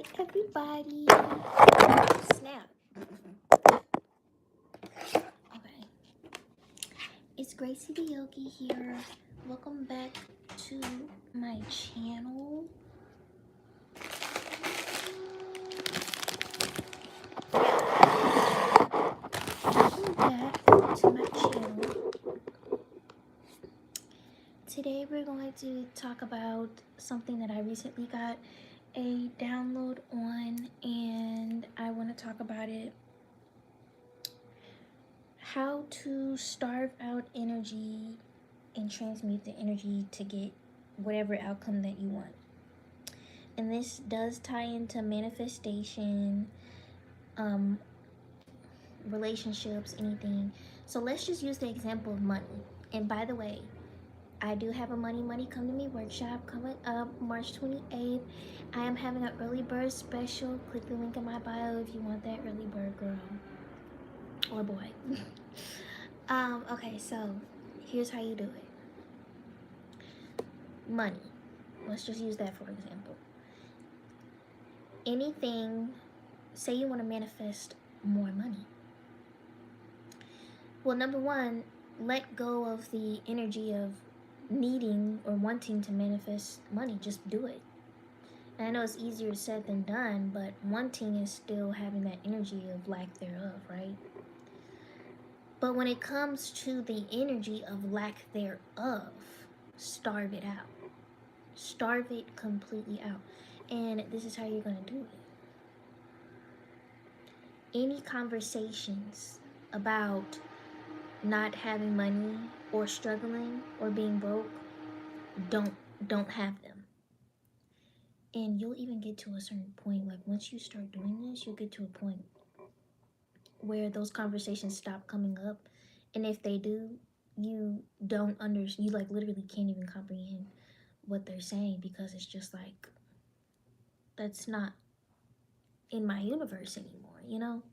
Hi, everybody. Snap. Okay. It's Gracie the Yogi here. Welcome back to my channel. Welcome back to my channel. Today we're going to talk about something that I recently got a download on, and I want to talk about it. How to starve out energy and transmute the energy to get whatever outcome that you want. And this does tie into manifestation, relationships, anything. So let's just use the example of money. And by the way, I do have a Money Come to Me workshop coming up March 28th. I am having an early bird special. Click the link in my bio if you want that early bird, girl or boy. Okay, so here's how you do it. Money. Let's just use that for example. Anything, say you want to manifest more money. Well, number one, let go of the energy of needing or wanting to manifest money. Just do it. And I know it's easier said than done, but wanting is still having that energy of lack thereof, right? But when it comes to the energy of lack thereof, starve it out. Starve it completely out. And this is how you're going to do it. Any conversations about not having money or struggling or being broke, don't have them. And you'll even get to a certain point, like once you start doing this, you'll get to a point where those conversations stop coming up. And if they do, you don't understand, you like literally can't even comprehend what they're saying, because it's just like, that's not in my universe anymore, you know?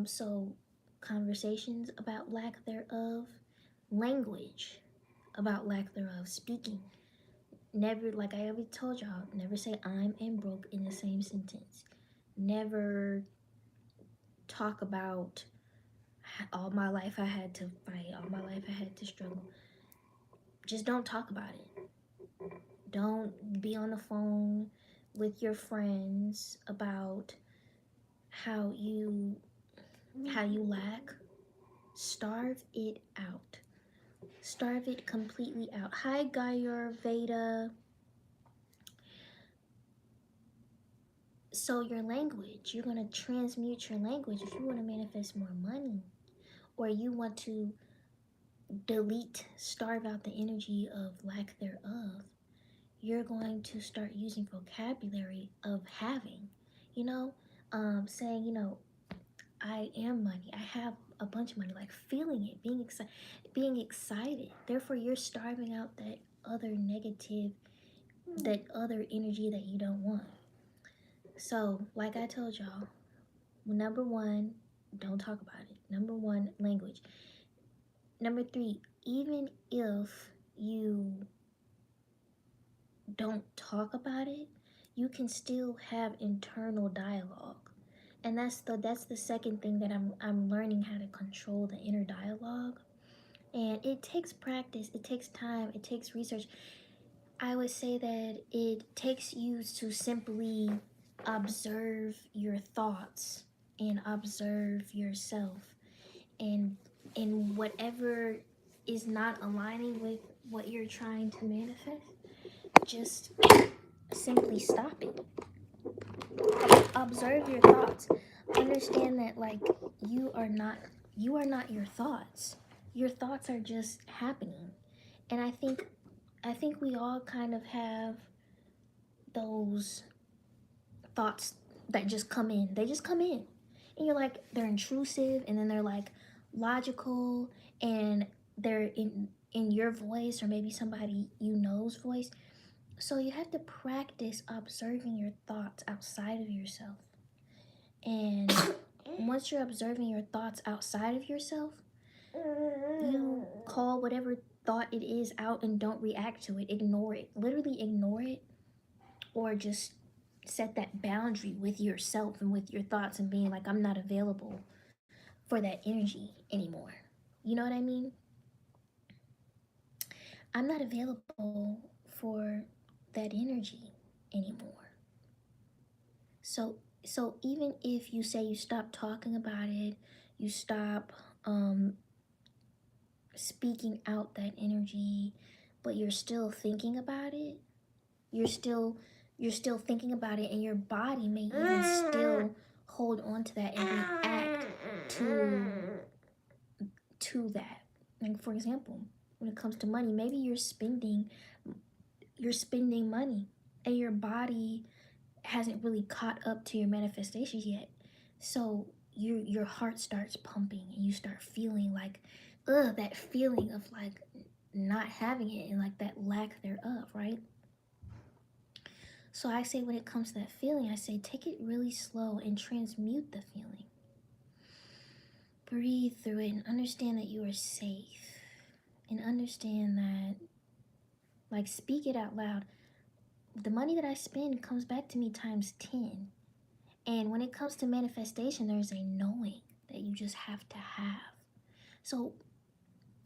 So conversations about lack thereof, language about lack thereof, speaking. Never, like I already told y'all, never say I'm and broke in the same sentence. Never talk about all my life I had to fight, all my life I had to struggle. Just don't talk about it. Don't be on the phone with your friends about how you lack. Starve it out. Starve it completely out. Hi, Gaia Veda. So your language, you're going to transmute your language if you want to manifest more money, or you want to delete, starve out the energy of lack thereof. You're going to start using vocabulary of having, you know, saying, you know, I am money. I have a bunch of money, like feeling it, being excited. Therefore, you're starving out that other negative, that other energy that you don't want. So, like I told y'all, number one, don't talk about it. Number one, language. Number three, even if you don't talk about it, you can still have internal dialogue. And that's the second thing that I'm learning, how to control the inner dialogue. And it takes practice, it takes time, it takes research. I would say that it takes you to simply observe your thoughts and observe yourself, and whatever is not aligning with what you're trying to manifest, just simply stop it. Observe your thoughts. Understand that, like, you are not your thoughts. Your thoughts are just happening. And I think we all kind of have those thoughts that just come in. They just come in. And you're like, they're intrusive, and then they're like logical, and they're in your voice, or maybe somebody you know's voice. So you have to practice observing your thoughts outside of yourself. And once you're observing your thoughts outside of yourself, you call whatever thought it is out and don't react to it. Ignore it. Literally ignore it, or just set that boundary with yourself and with your thoughts and being like, I'm not available for that energy anymore. You know what I mean? I'm not available for that energy anymore. So even if you say you stop talking about it, you stop speaking out that energy, but you're still thinking about it, you're still you're still thinking about it, and your body may even still hold on to that and react to that. Like, for example, when it comes to money, maybe you're spending money and your body hasn't really caught up to your manifestations yet. So your heart starts pumping and you start feeling like, that feeling of like not having it and like that lack thereof, right? So I say, when it comes to that feeling, I say take it really slow and transmute the feeling. Breathe through it and understand that you are safe. And understand that, like, speak it out loud. The money that I spend comes back to me times 10. And when it comes to manifestation, there's a knowing that you just have to have. So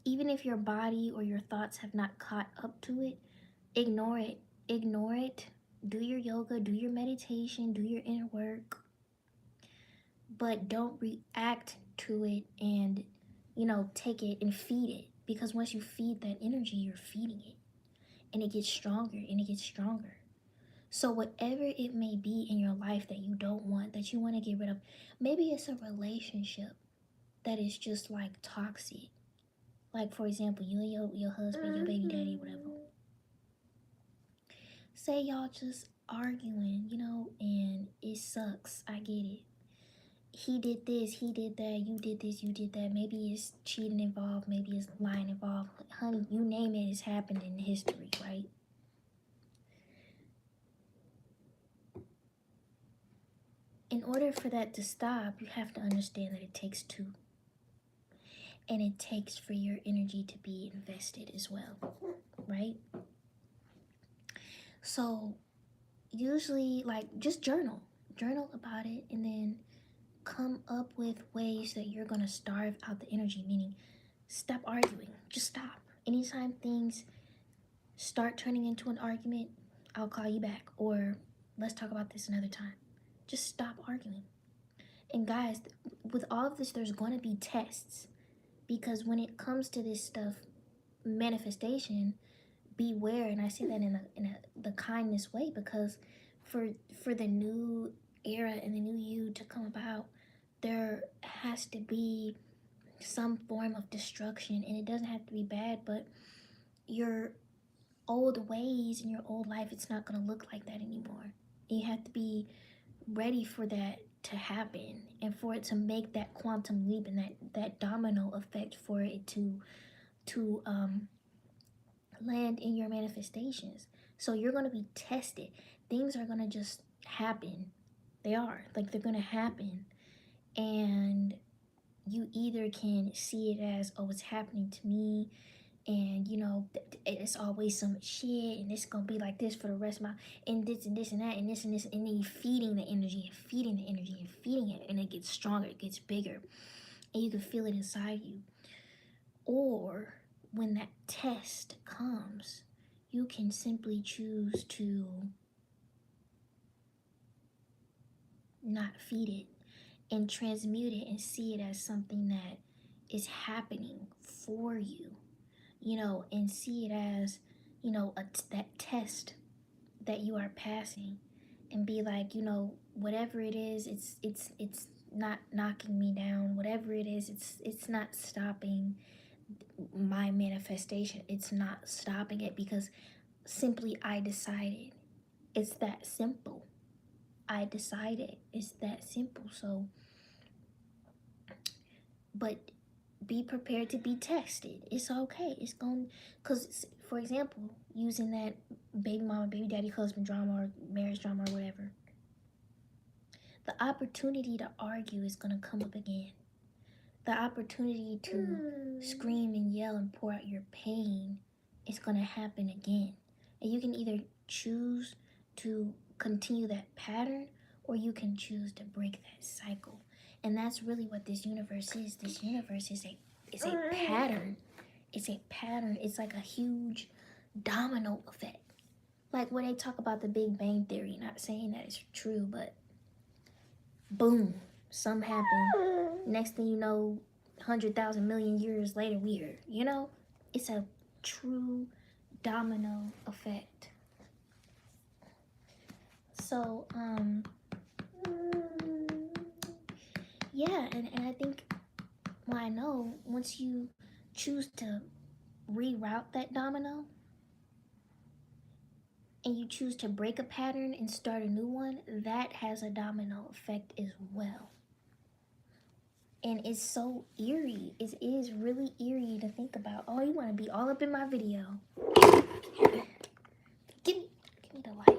even if your body or your thoughts have not caught up to it, ignore it. Ignore it. Do your yoga, do your meditation, do your inner work, but don't react to it and, take it and feed it. Because once you feed that energy, you're feeding it. And it gets stronger and it gets stronger. So, whatever it may be in your life that you don't want, that you want to get rid of, maybe it's a relationship that is just like toxic. Like, for example, you and your husband, your baby daddy, whatever. Say y'all just arguing, and it sucks. I get it. He did this, he did that, you did this, you did that. Maybe it's cheating involved, maybe it's lying involved. Honey, you name it, it's happened in history, right? In order for that to stop, you have to understand that it takes two. And it takes for your energy to be invested as well, right? So usually, like, just journal about it, and then come up with ways that you're going to starve out the energy, meaning stop arguing. Just stop. Anytime things start turning into an argument, I'll call you back, or let's talk about this another time. Just stop arguing. And guys, with all of this, there's going to be tests, because when it comes to this stuff, manifestation, beware. And I say that in the kindness way, because for the new era and the new you to come about, there has to be some form of destruction. And it doesn't have to be bad, but your old ways and your old life, it's not going to look like that anymore. You have to be ready for that to happen, and for it to make that quantum leap and that domino effect, for it to land in your manifestations. So you're going to be tested. Things are going to just happen. They are, like, they're going to happen, and you either can see it as, oh, it's happening to me, and it's always some shit, and it's gonna be like this for the rest of my, and this and this and that and this and this, and then you're feeding the energy and feeding the energy and feeding it, and it gets stronger, it gets bigger, and you can feel it inside you. Or when that test comes, you can simply choose to not feed it and transmute it and see it as something that is happening for you, and see it as, that test that you are passing, and be like, whatever it is, it's not knocking me down. Whatever it is, it's not stopping my manifestation. It's not stopping it, because simply I decided. It's that simple. I decided. It's that simple. So, but be prepared to be tested. It's okay. It's going, because, for example, using that baby mama, baby daddy, husband drama, or marriage drama, or whatever, the opportunity to argue is going to come up again. The opportunity to scream and yell and pour out your pain is going to happen again. And you can either choose to continue that pattern, or you can choose to break that cycle. And that's really what this universe is. This universe is a pattern. It's a pattern. It's like a huge domino effect. Like when they talk about the Big Bang Theory, not saying that it's true, but boom, something happened. Next thing you know, 100,000 million years later, we're here. You know, it's a true domino effect. So, yeah, and I think, well, I know once you choose to reroute that domino and you choose to break a pattern and start a new one, that has a domino effect as well. And it's so eerie. It is really eerie to think about. Oh, you want to be all up in my video. Give me the light.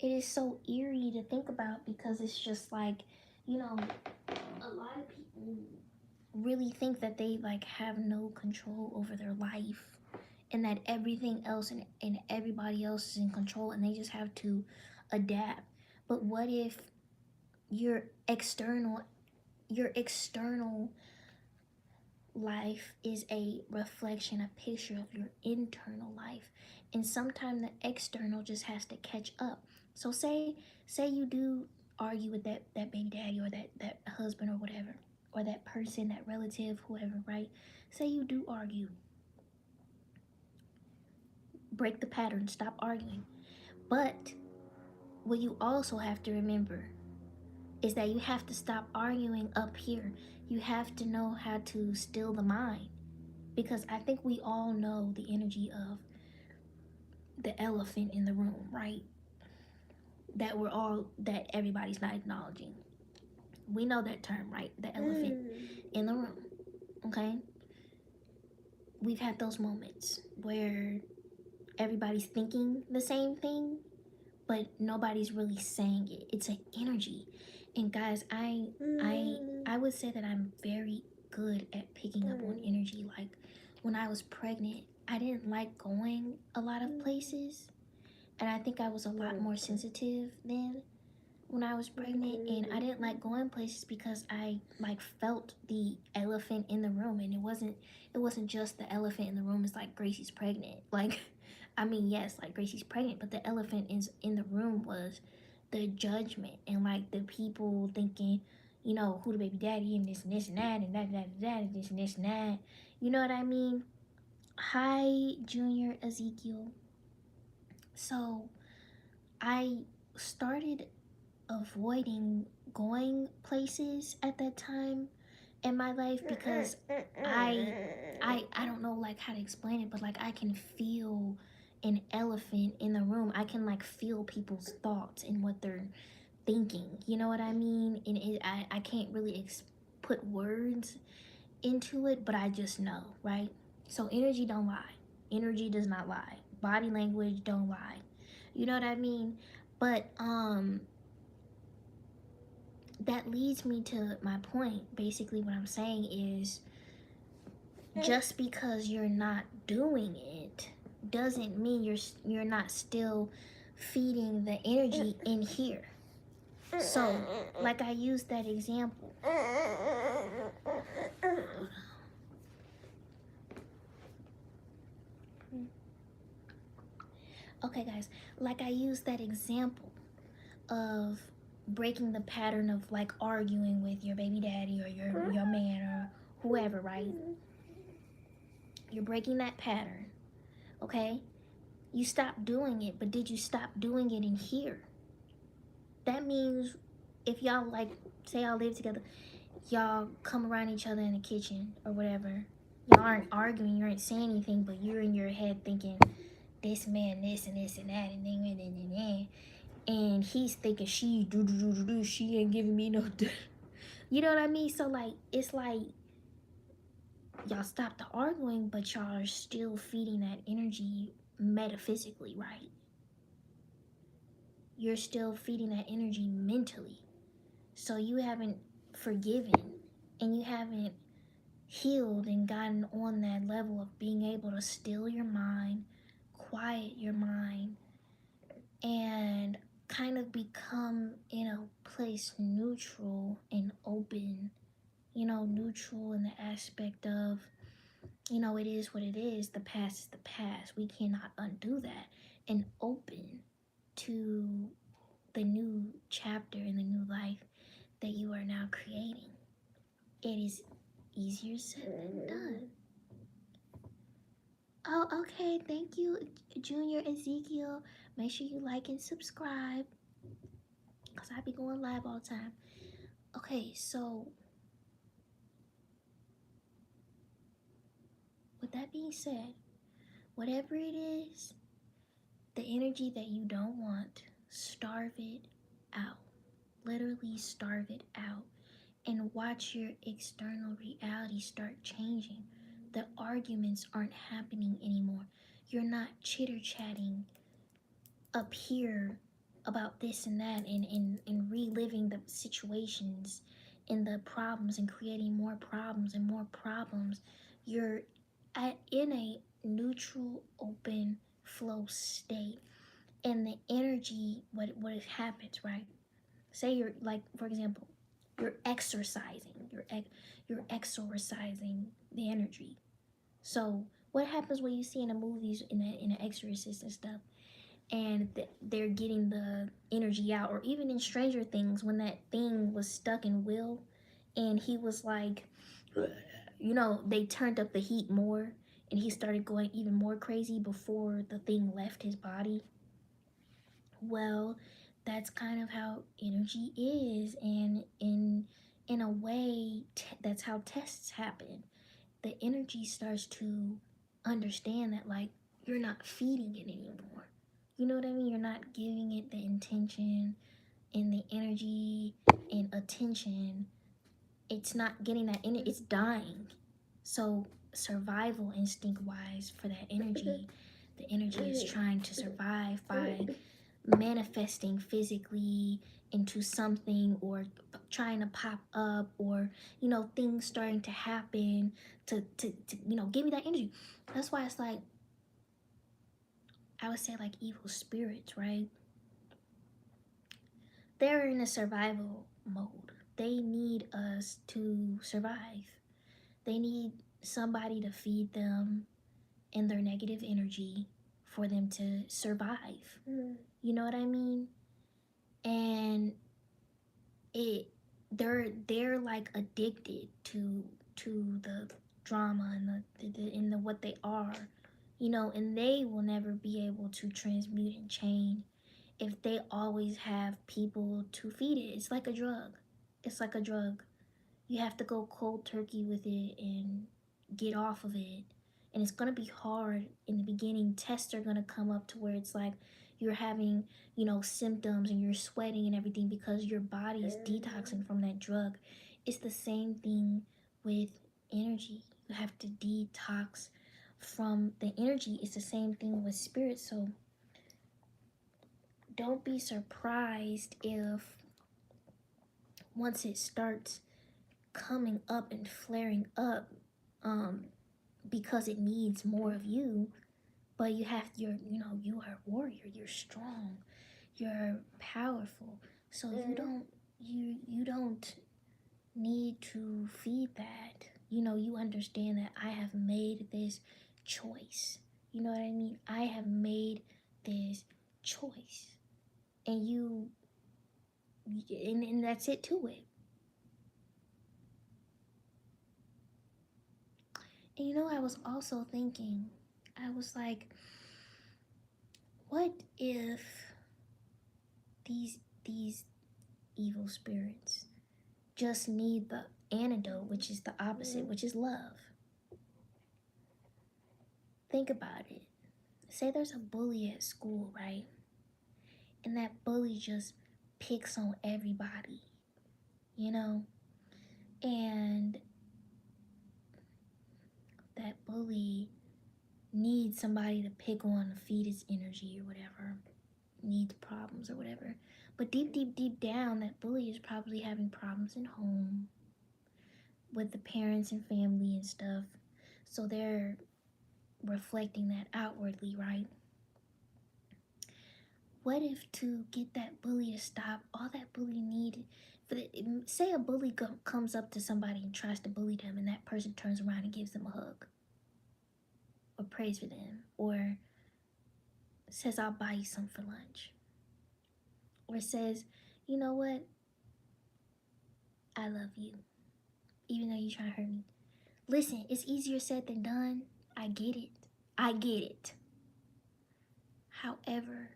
It is so eerie to think about because it's just like, you know, a lot of people really think that they like have no control over their life and that everything else and everybody else is in control and they just have to adapt. But what if your external life is a reflection, a picture of your internal life, and sometimes the external just has to catch up. So say you do argue with that baby daddy or that husband or whatever, or that person, that relative, whoever, right? Say you do argue. Break the pattern, stop arguing. But what you also have to remember is that you have to stop arguing up here. You have to know how to still the mind. Because I think we all know the energy of the elephant in the room, right? That everybody's not acknowledging. We know that term, right? The elephant in the room, okay? We've had those moments where everybody's thinking the same thing, but nobody's really saying it. It's an energy. And guys, I would say that I'm very good at picking up on energy. Like when I was pregnant, I didn't like going a lot of places, and I think I was a lot more sensitive then when I was pregnant, and I didn't like going places because I like felt the elephant in the room, and it wasn't just the elephant in the room. It's like Gracie's pregnant. Like, I mean, yes, like Gracie's pregnant, but the elephant is in the room was the judgment and like the people thinking, you know, who the baby daddy and this and this and that and that and this and this and that. You know what I mean? Hi, Junior Ezekiel. So I started avoiding going places at that time in my life because I don't know like how to explain it, but like I can feel an elephant in the room. I can like feel people's thoughts and what they're thinking. You know what I mean? And I can't really put words into it, but I just know, right? So energy don't lie. Energy does not lie. Body language don't lie. You know what I mean? But that leads me to my point. Basically what I'm saying is just because you're not doing it doesn't mean you're not still feeding the energy in here. So like I used that example. Okay guys, like I used that example of breaking the pattern of like arguing with your baby daddy or your man or whoever, right? You're breaking that pattern, okay? You stopped doing it, but did you stop doing it in here? That means if y'all like, say y'all live together, y'all come around each other in the kitchen or whatever, y'all aren't arguing, you aren't saying anything, but you're in your head thinking, this man, this and this and that, and he's thinking she ain't giving me no you know what I mean? So like it's like y'all stop the arguing, but y'all are still feeding that energy metaphysically, right? You're still feeding that energy mentally. So you haven't forgiven and you haven't healed and gotten on that level of being able to still your mind, quiet your mind, and kind of become in a place neutral and open, neutral in the aspect of, it is what it is. The past is the past. We cannot undo that. And open to the new chapter and the new life that you are now creating. It is easier said than done. Oh, okay. Thank you, Junior Ezekiel. Make sure you like and subscribe because I be going live all the time. Okay, so with that being said, whatever it is, the energy that you don't want, starve it out. Literally starve it out. And watch your external reality start changing. The arguments aren't happening anymore. You're not chitter chatting up here about this and that and reliving the situations and the problems and creating more problems and more problems. You're in a neutral, open flow state. And the energy, what happens, right? Say you're like, for example, you're exercising, you're exorcising the energy. So what happens when you see in the movies in the exorcist and stuff, and they're getting the energy out, or even in Stranger Things when that thing was stuck in Will, and he was like, they turned up the heat more, and he started going even more crazy before the thing left his body. Well, that's kind of how energy is, and in a way, that's how tests happen. The energy starts to understand that, like, you're not feeding it anymore. You know what I mean? You're not giving it the intention and the energy and attention. It's not getting that energy. It's dying. So survival instinct wise for that energy, the energy is trying to survive by manifesting physically into something, or trying to pop up, or things starting to happen to give me that energy. That's why it's like, I would say, like, evil spirits, right? They're in a survival mode. They need us to survive. They need somebody to feed them in their negative energy for them to survive. You know what I mean? And they're like addicted to the drama and the what they are, and they will never be able to transmute and change if they always have people to feed it. It's like a drug. It's like a drug. You have to go cold turkey with it and get off of it. And it's going to be hard in the beginning. Tests are going to come up to where it's like you're having, symptoms and you're sweating and everything because your body is detoxing from that drug. It's the same thing with energy. You have to detox from the energy. It's the same thing with spirit. So don't be surprised if once it starts coming up and flaring up, because it needs more of you. But you are a warrior, you're strong, you're powerful, so you don't need to feed that. You understand that I have made this choice. You know what I mean? I have made this choice, and and that's it to it. And I was also thinking, I was like, what if these evil spirits just need the antidote, which is the opposite, which is love? Think about it. Say there's a bully at school, right? And that bully just picks on everybody, you know? And that bully needs somebody to pick on to feed his energy or whatever, needs problems or whatever. But deep down, that bully is probably having problems in home with the parents and family and stuff. So they're reflecting that outwardly, right? What if to get that bully to stop, all that bully needed for the, say a bully comes up to somebody and tries to bully them, and that person turns around and gives them a hug, or prays for them, or says, I'll buy you some for lunch, or says, you know what, I love you, even though you try to hurt me. Listen, it's easier said than done. I get it. I get it. However,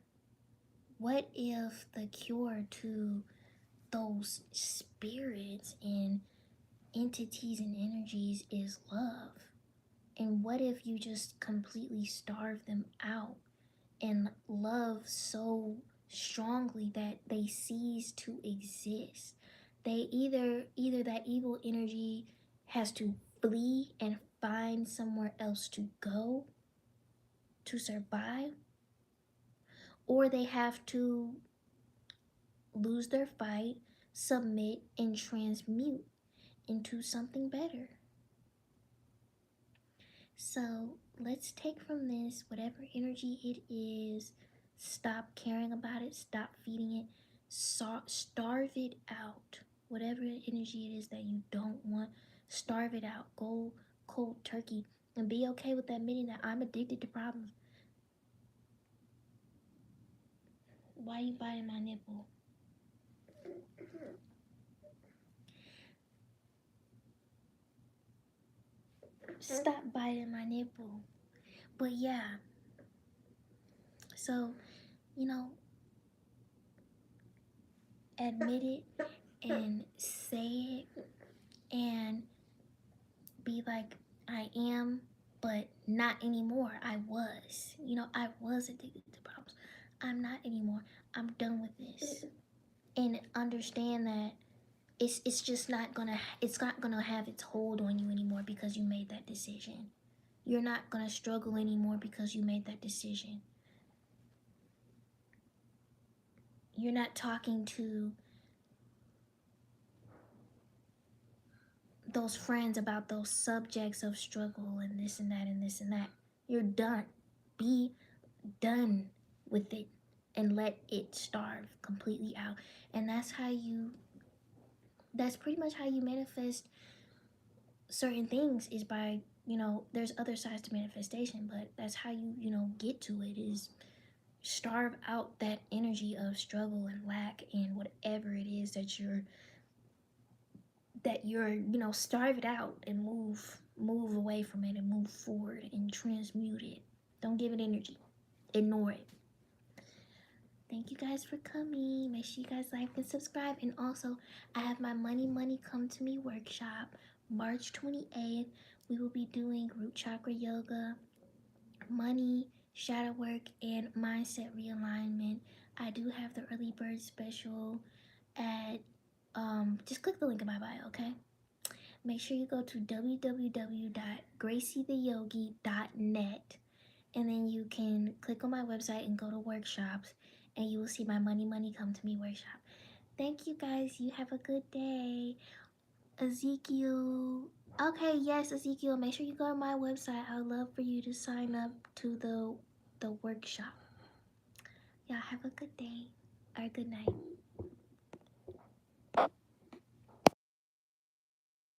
what if the cure to those spirits and entities and energies is love? And what if you just completely starve them out and love so strongly that they cease to exist? They either that evil energy has to flee and find somewhere else to go to survive, or they have to lose their fight, submit, and transmute into something better. So let's take from this whatever energy it is, stop caring about it, stop feeding it, starve it out. Whatever energy it is that you don't want, starve it out. Go cold turkey and be okay with admitting that I'm addicted to problems. Why are you biting my nipple? Stop biting my nipple. But yeah, so, you know, admit it and say it and be like, I am, but not anymore. I was. I was addicted to problems. I'm not anymore. I'm done with this. And understand that it's just not gonna have its hold on you anymore because you made that decision. You're not gonna struggle anymore because you made that decision. You're not talking to those friends about those subjects of struggle and this and that and this and that. You're done. Be done with it and let it starve completely out. And that's pretty much how you manifest certain things, is by, there's other sides to manifestation, but that's how you, get to it, is starve out that energy of struggle and lack and whatever it is that you're starve it out and move away from it and move forward and transmute it. Don't give it energy. Ignore it. Thank you guys for coming. Make sure you guys like and subscribe. And also, I have my Money Come to Me workshop March 28th. We will be doing root chakra yoga, money, shadow work, and mindset realignment. I do have the early bird special at just click the link in my bio, okay? Make sure you go to www.gracietheyogi.net, and then you can click on my website and go to workshops, and you will see my Money Come to Me workshop. Thank you guys. You have a good day. Ezekiel. Okay, yes, Ezekiel, make sure you go to my website. I would love for you to sign up to the workshop. Y'all have a good day or good night.